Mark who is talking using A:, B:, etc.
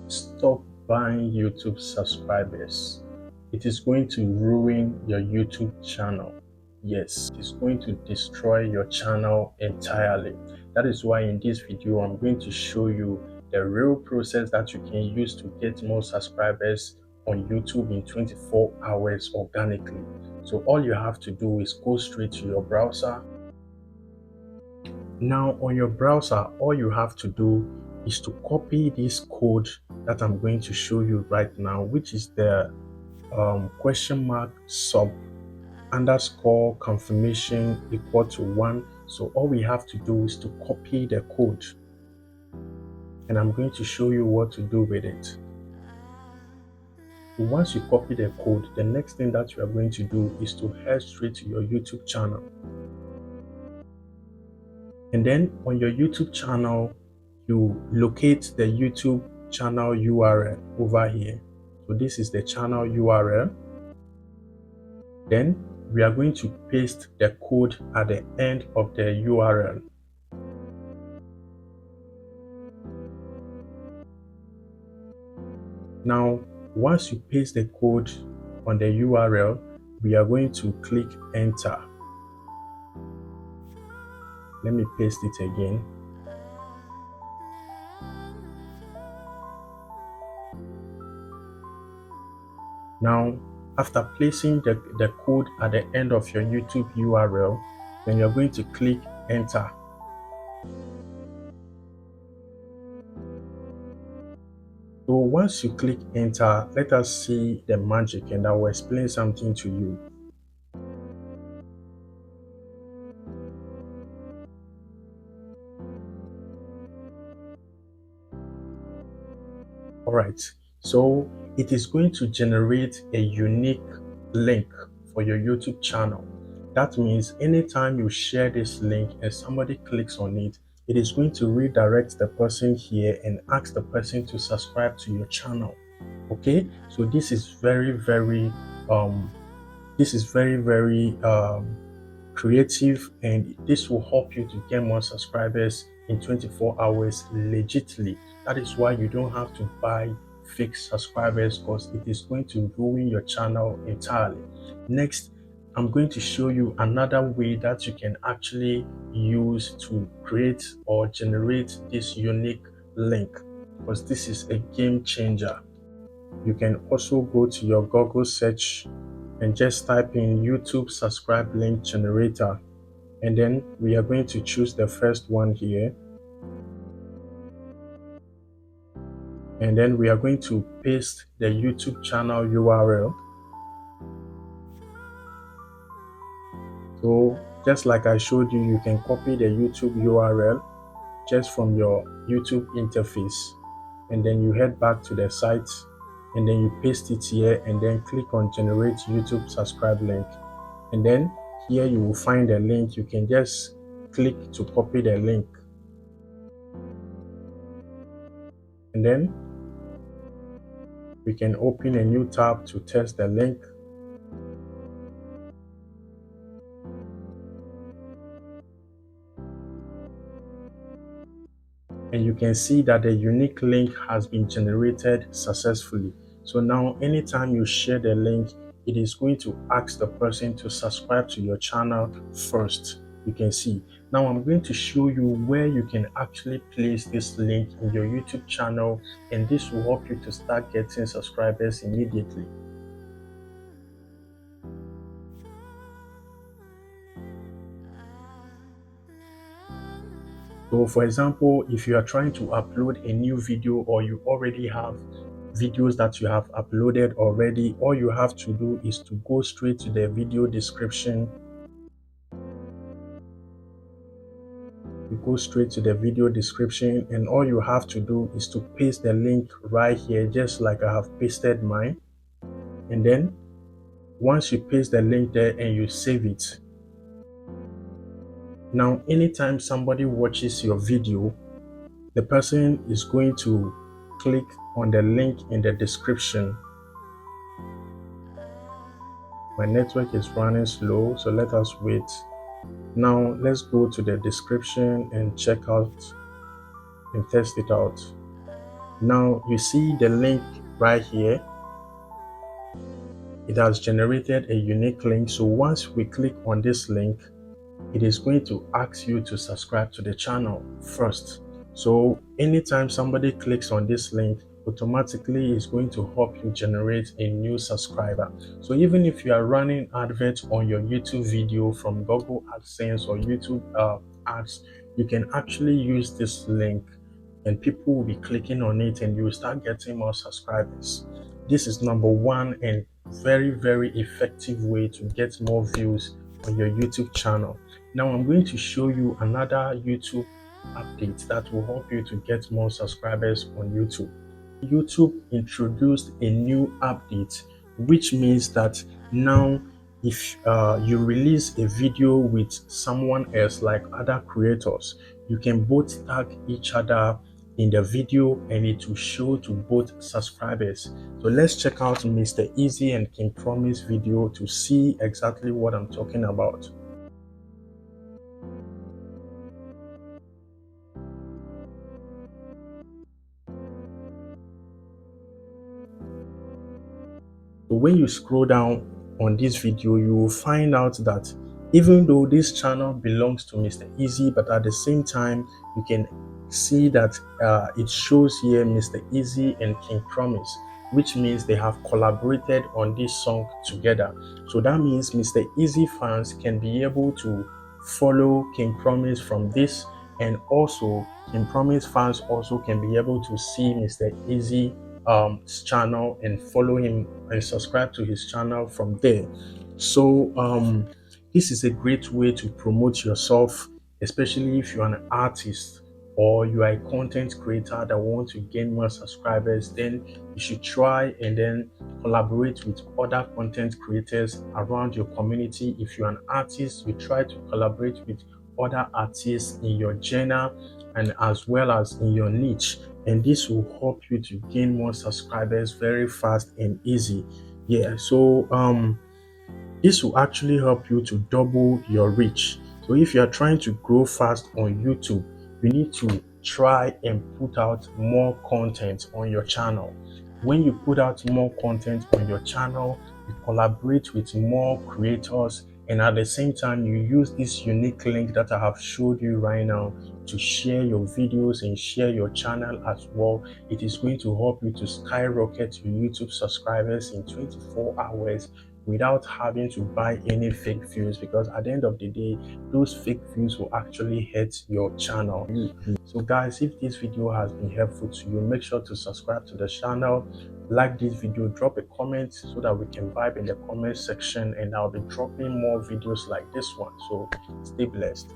A: Stop buying YouTube subscribers. It is going to ruin your YouTube channel. Yes, it's going to destroy your channel entirely. That is why in this video, I'm going to show you the real process that you can use to get more subscribers on YouTube in 24 hours organically. So all you have to do is go straight to your browser. Now on your browser, all you have to do is to copy this code that I'm going to show you right now, which is the question mark sub underscore confirmation equal to 1. So all we have to do is to copy the code, and I'm going to show you what to do with it. Once you copy the code, the next thing that you are going to do is to head straight to your YouTube channel. And then on your YouTube channel, you locate the YouTube channel URL over here. So this is the channel URL. Then we are going to paste the code at the end of the URL. Now, once you paste the code on the URL, we are going to click enter. Let me paste it again. Now, after placing the code at the end of your YouTube URL, then you're going to click enter. So once you click enter, let us see the magic, and I will explain something to you. Alright, so it is going to generate a unique link for your YouTube channel. That means anytime you share this link and somebody clicks on it, it is going to redirect the person here and ask the person to subscribe to your channel. Okay, so this is very creative, and this will help you to get more subscribers in 24 hours legitly. That is why you don't have to buy fake subscribers, because it is going to ruin your channel entirely. Next, I'm going to show you another way that you can actually use to create or generate this unique link, because this is a game changer. You can also go to your Google search and just type in YouTube subscribe link generator, and then we are going to choose the first one here, and then we are going to paste the YouTube channel URL. So just like I showed you, you can copy the YouTube URL just from your YouTube interface, and then you head back to the site, and then you paste it here, and then click on generate YouTube subscribe link, and then here you will find a link. You can just click to copy the link, and then we can open a new tab to test the link. And you can see that the unique link has been generated successfully. So now anytime you share the link, it is going to ask the person to subscribe to your channel first. You can see. Now I'm going to show you where you can actually place this link in your YouTube channel, and this will help you to start getting subscribers immediately. So for example, if you are trying to upload a new video, or you already have videos that you have uploaded already, all you have to do is to go straight to the video description. You go straight to the video description, and all you have to do is to paste the link right here, just like I have pasted mine. And then once you paste the link there and you save it, now anytime somebody watches your video, the person is going to click on the link in the description. My network is running slow, so let us wait. Now let's go to the description and check out and test it out. Now you see the link right here. It has generated a unique link. So once we click on this link, it is going to ask you to subscribe to the channel first. So anytime somebody clicks on this link, automatically it's going to help you generate a new subscriber. So even if you are running adverts on your YouTube video from Google AdSense or YouTube ads, you can actually use this link and people will be clicking on it and you will start getting more subscribers. This is number one and very effective way to get more views on your YouTube channel. Now I'm going to show you another YouTube update that will help you to get more subscribers on YouTube. YouTube introduced a new update, which means that now if you release a video with someone else like other creators, you can both tag each other in the video and it will show to both subscribers. So let's check out Mr. Easy and King Promise video to see exactly what I'm talking about. So when you scroll down on this video, you will find out that even though this channel belongs to Mr. Easy, but at the same time, you can see that it shows here Mr. Easy and King Promise, which means they have collaborated on this song together. So that means Mr. Easy fans can be able to follow King Promise from this, and also King Promise fans also can be able to see Mr. Easy channel and follow him and subscribe to his channel from there. So this is a great way to promote yourself, especially if you're an artist or you are a content creator that want to gain more subscribers. Then you should try and then collaborate with other content creators around your community. If you're an artist, you try to collaborate with other artists in your genre and as well as in your niche, and this will help you to gain more subscribers very fast and easy. Yeah, so this will actually help you to double your reach. So if you are trying to grow fast on YouTube, you need to try and put out more content on your channel. When you put out more content on your channel, you collaborate with more creators, and at the same time you use this unique link that I have showed you right now to share your videos and share your channel as well. It is going to help you to skyrocket your YouTube subscribers in 24 hours without having to buy any fake views, because at the end of the day, those fake views will actually hurt your channel. So guys, if this video has been helpful to you, make sure to subscribe to the channel, like this video, drop a comment so that we can vibe in the comment section, and I'll be dropping more videos like this one. So stay blessed.